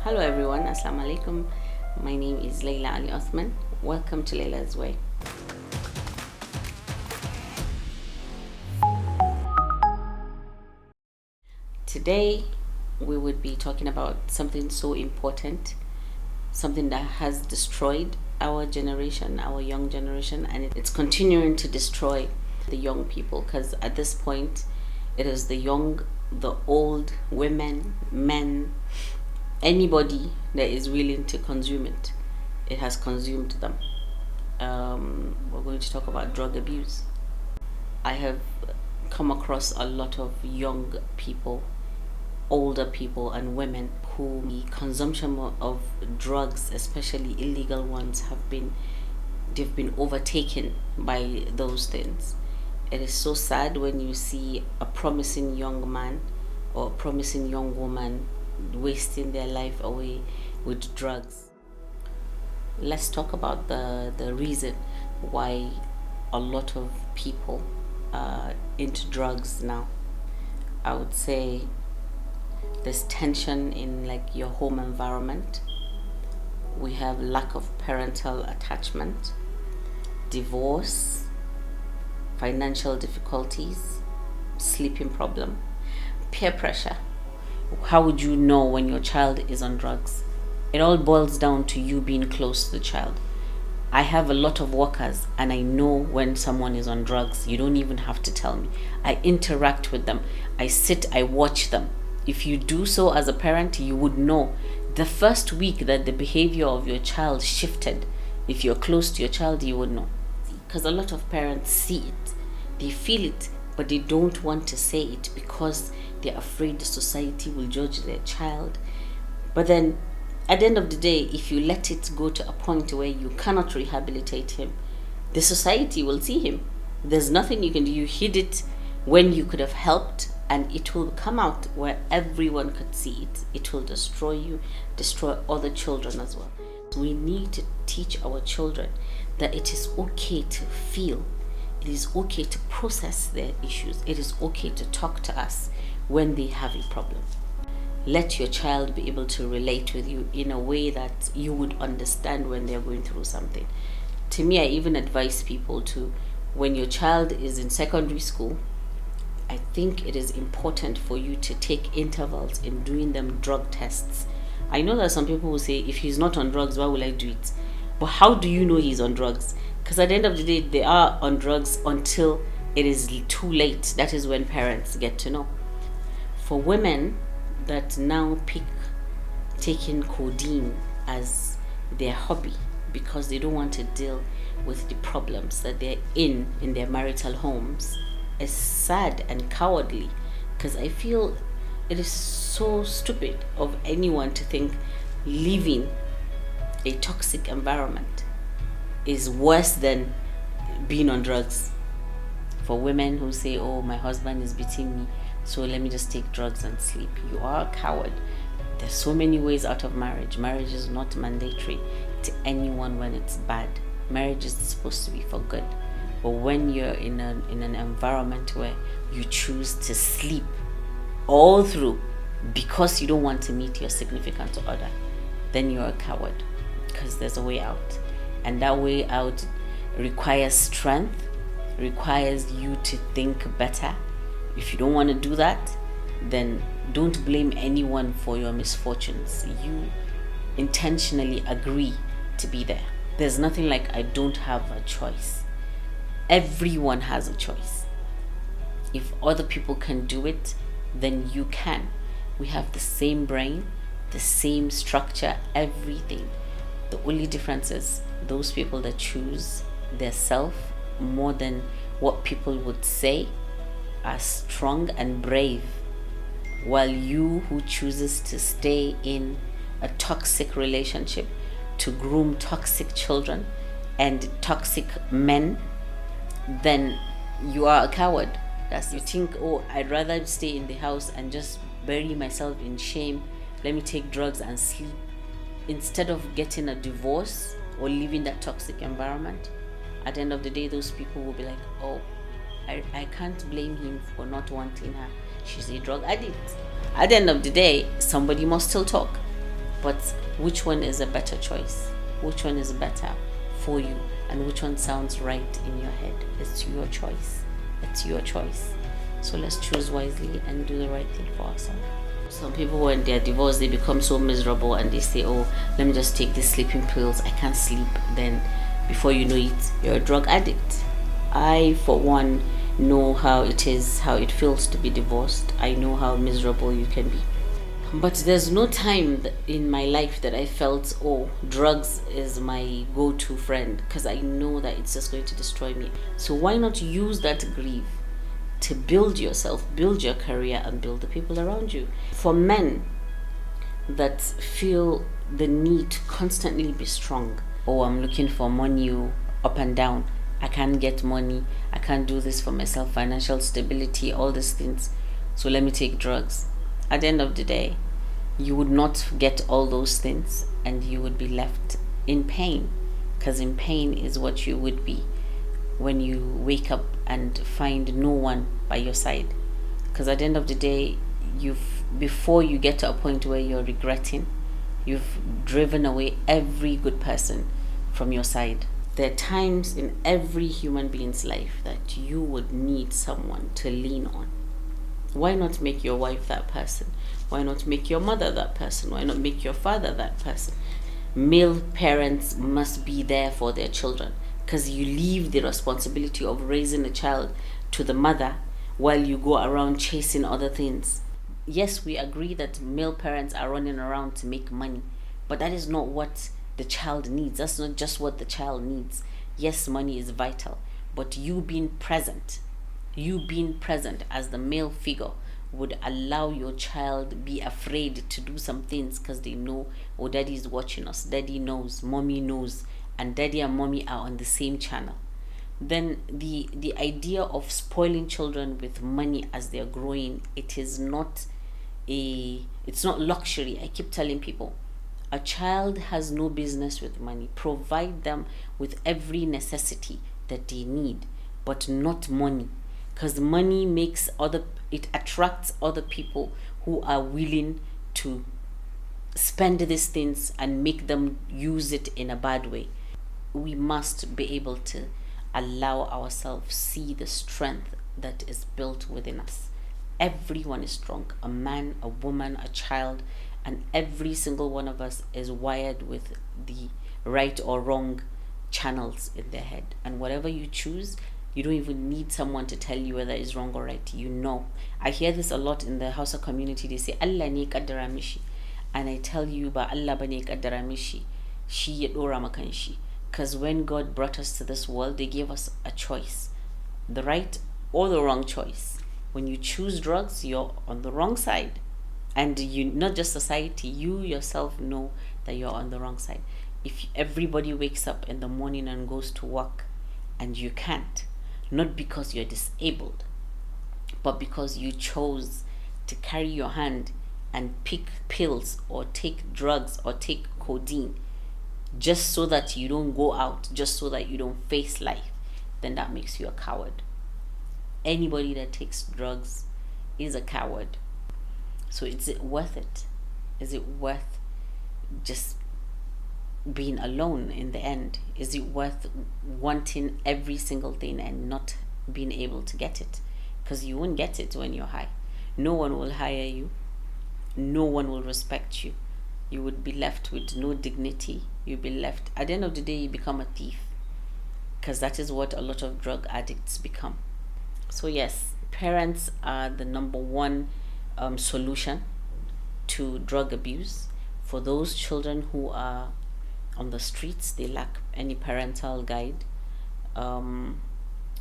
Hello everyone, Assalamu alaikum. My name is Layla Ali Othman. Welcome to Layla's Way. Today we would be talking about something so important, something that has destroyed our generation, our young generation, and it's continuing to destroy the young people because at this point it is the young, the old, women, men, anybody that is willing to consume it. It has consumed them. We're going to talk about drug abuse. I have come across a lot of young people, older people, and women who the consumption of drugs, especially illegal ones, they've been overtaken by those things. It is so sad when you see a promising young man or a promising young woman wasting their life away with drugs. Let's talk about the reason why a lot of people are into drugs now. I would say there's tension in like your home environment. We have lack of parental attachment, divorce, financial difficulties, sleeping problem, peer pressure. How would you know when your child is on drugs? It all boils down to you being close to the child. I have a lot of workers and I know when someone is on drugs. You don't even have to tell me. I interact with them. I sit, I watch them. If you do so as a parent, you would know the first week that the behavior of your child shifted. If you're close to your child, you would know. Because a lot of parents see it, they feel it, but they don't want to say it because they're afraid the society will judge their child. But then at the end of the day, if you let it go to a point where you cannot rehabilitate him, the society will see him. There's nothing you can do. You hid it when you could have helped, and it will come out where everyone could see it. It will destroy you, destroy other children as well. We need to teach our children that it is okay to feel. It is okay to process their issues. It is okay to talk to us when they have a problem. Let your child be able to relate with you in a way that you would understand when they're going through something. To me, I even advise people to, when your child is in secondary school, I think it is important for you to take intervals in doing them drug tests. I know that some people will say, if he's not on drugs, why will I do it? But how do you know he's on drugs? Because at the end of the day, they are on drugs until it is too late. That is when parents get to know. For women that now pick taking codeine as their hobby because they don't want to deal with the problems that they're in their marital homes, is sad and cowardly, because I feel it is so stupid of anyone to think living a toxic environment is worse than being on drugs. For women who say, oh, my husband is beating me, so let me just take drugs and sleep. You are a coward. There's so many ways out of marriage. Marriage is not mandatory to anyone when it's bad. Marriage is supposed to be for good. But when you're in an environment where you choose to sleep all through because you don't want to meet your significant other, then you're a coward, because there's a way out. And that way out requires strength, requires you to think better. If you don't want to do that, then don't blame anyone for your misfortunes. You intentionally agree to be there. There's nothing like I don't have a choice. Everyone has a choice. If other people can do it, then you can. We have the same brain, the same structure, everything. The only difference is those people that choose their self more than what people would say are strong and brave, while you who chooses to stay in a toxic relationship to groom toxic children and toxic men, then you are a coward. You think, oh, I'd rather stay in the house and just bury myself in shame. Let me take drugs and sleep instead of getting a divorce or leaving that toxic environment. At the end of the day, those people will be like, oh, I can't blame him for not wanting her. She's a drug addict. At the end of the day, somebody must still talk. But which one is a better choice? Which one is better for you? And which one sounds right in your head? It's your choice. It's your choice. So let's choose wisely and do the right thing for ourselves. Some people, when they're divorced, they become so miserable and they say, oh, let me just take these sleeping pills. I can't sleep. Then before you know it, you're a drug addict. I, for one, know how it is, how it feels to be divorced. I know how miserable you can be. But there's no time in my life that I felt, oh, drugs is my go-to friend, because I know that it's just going to destroy me. So why not use that grief to build yourself, build your career, and build the people around you? For men that feel the need to constantly be strong, oh, I'm looking for money, up and down, I can't get money, I can't do this for myself, financial stability, all these things, so let me take drugs. At the end of the day, you would not get all those things and you would be left in pain, because in pain is what you would be when you wake up and find no one by your side. Because at the end of the day, before you get to a point where you're regretting, you've driven away every good person from your side. There are times in every human being's life that you would need someone to lean on. Why not make your wife that person? Why not make your mother that person? Why not make your father that person? Male parents must be there for their children, because you leave the responsibility of raising a child to the mother while you go around chasing other things. Yes, we agree that male parents are running around to make money, but that is not what the child needs. That's not just what the child needs. Yes, money is vital, but you being present as the male figure would allow your child be afraid to do some things, because they know, oh, daddy is watching us, daddy knows, mommy knows, and daddy and mommy are on the same channel. Then the idea of spoiling children with money as they're growing, it's not luxury. I keep telling people, a child has no business with money. Provide them with every necessity that they need, but not money. Because money it attracts other people who are willing to spend these things and make them use it in a bad way. We must be able to allow ourselves see the strength that is built within us. Everyone is strong, a man, a woman, a child, and every single one of us is wired with the right or wrong channels in their head. And whatever you choose, you don't even need someone to tell you whether it's wrong or right. You know. I hear this a lot in the Hausa community. They say, Allah ne kaddara mishi. And I tell you, ba Allah ba ne kaddara mishi. Shi ya dora makan shi. Because when God brought us to this world, they gave us a choice. The right or the wrong choice. When you choose drugs, you're on the wrong side. And you, not just society, you yourself know that you're on the wrong side. If everybody wakes up in the morning and goes to work and you can't, not because you're disabled, but because you chose to carry your hand and pick pills or take drugs or take codeine just so that you don't go out, just so that you don't face life, then that makes you a coward. Anybody that takes drugs is a coward. So is it worth it? Is it worth just being alone in the end? Is it worth wanting every single thing and not being able to get it? Because you won't get it when you're high. No one will hire you. No one will respect you. You would be left with no dignity. You'll be left, at the end of the day, you become a thief. Because that is what a lot of drug addicts become. So yes, parents are the number one solution to drug abuse. For those children who are on the streets, they lack any parental guide.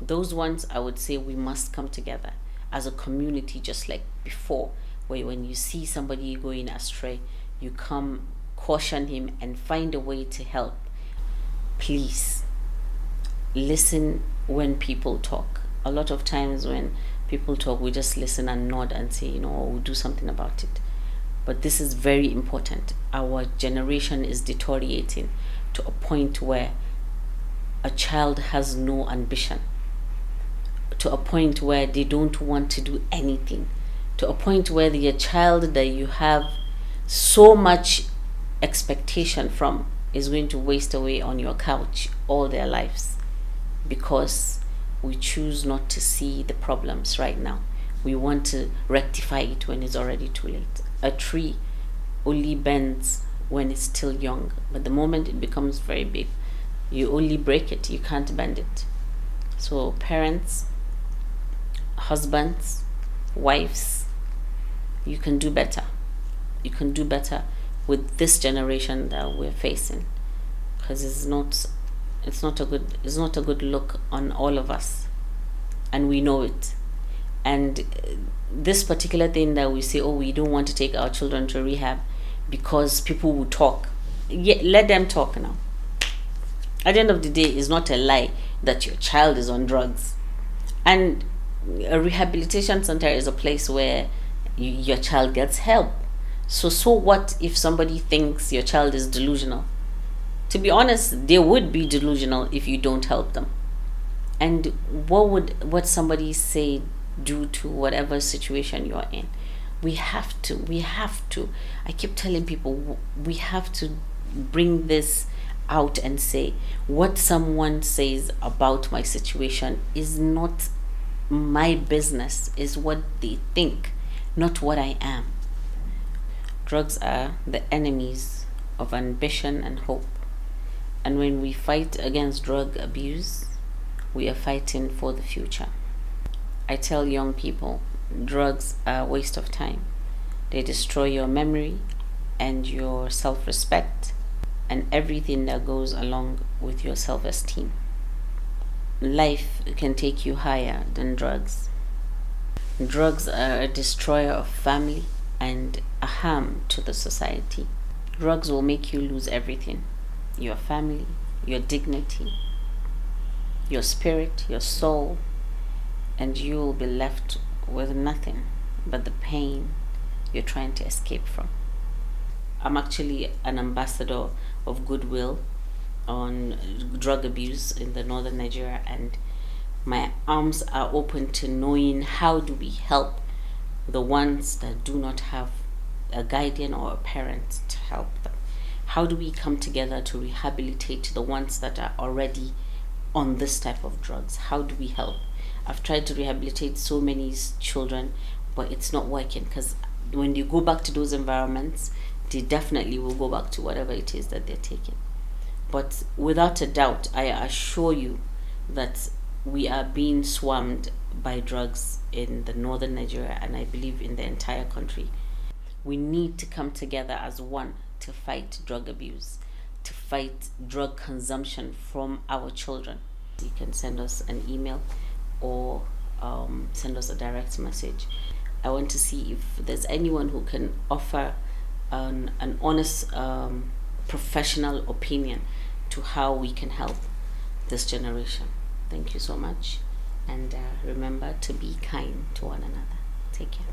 Those ones, I would say, we must come together as a community, just like before, where when you see somebody going astray, you come, caution him, and find a way to help. Please listen when people talk. A lot of times when people talk, we just listen and nod and say, we'll do something about it. But this is very important. Our generation is deteriorating to a point where a child has no ambition, to a point where they don't want to do anything, to a point where the child that you have so much expectation from is going to waste away on your couch all their lives, because we choose not to see the problems right now. We want to rectify it when it's already too late. A tree only bends when it's still young, but the moment it becomes very big, you only break it, you can't bend it. So parents, husbands, wives, you can do better. You can do better with this generation that we're facing, because it's not a good look on all of us, and we know it. And this particular thing that we say, oh, we don't want to take our children to rehab because people will talk. Yeah, let them talk now. At the end of the day, it's not a lie that your child is on drugs. And a rehabilitation center is a place where your child gets help. So what if somebody thinks your child is delusional? To be honest, they would be delusional if you don't help them. And what somebody say do to whatever situation you're in? We have to. I keep telling people, we have to bring this out and say, what someone says about my situation is not my business, is what they think, not what I am. Drugs are the enemies of ambition and hope. And when we fight against drug abuse, we are fighting for the future. I tell young people, drugs are a waste of time. They destroy your memory and your self-respect and everything that goes along with your self-esteem. Life can take you higher than drugs. Drugs are a destroyer of family and a harm to the society. Drugs will make you lose everything: your family, your dignity, your spirit, your soul, and you will be left with nothing but the pain you're trying to escape from. I'm actually an ambassador of goodwill on drug abuse in the northern Nigeria, and my arms are open to knowing how do we help the ones that do not have a guardian or a parent to help them. How do we come together to rehabilitate the ones that are already on this type of drugs? How do we help? I've tried to rehabilitate so many children, but it's not working, because when you go back to those environments, they definitely will go back to whatever it is that they're taking. But without a doubt, I assure you that we are being swarmed by drugs in the northern Nigeria, and I believe in the entire country. We need to come together as one to fight drug abuse, to fight drug consumption from our children. You can send us an email or send us a direct message. I want to see if there's anyone who can offer an honest professional opinion to how we can help this generation. Thank you so much, and remember to be kind to one another. Take care.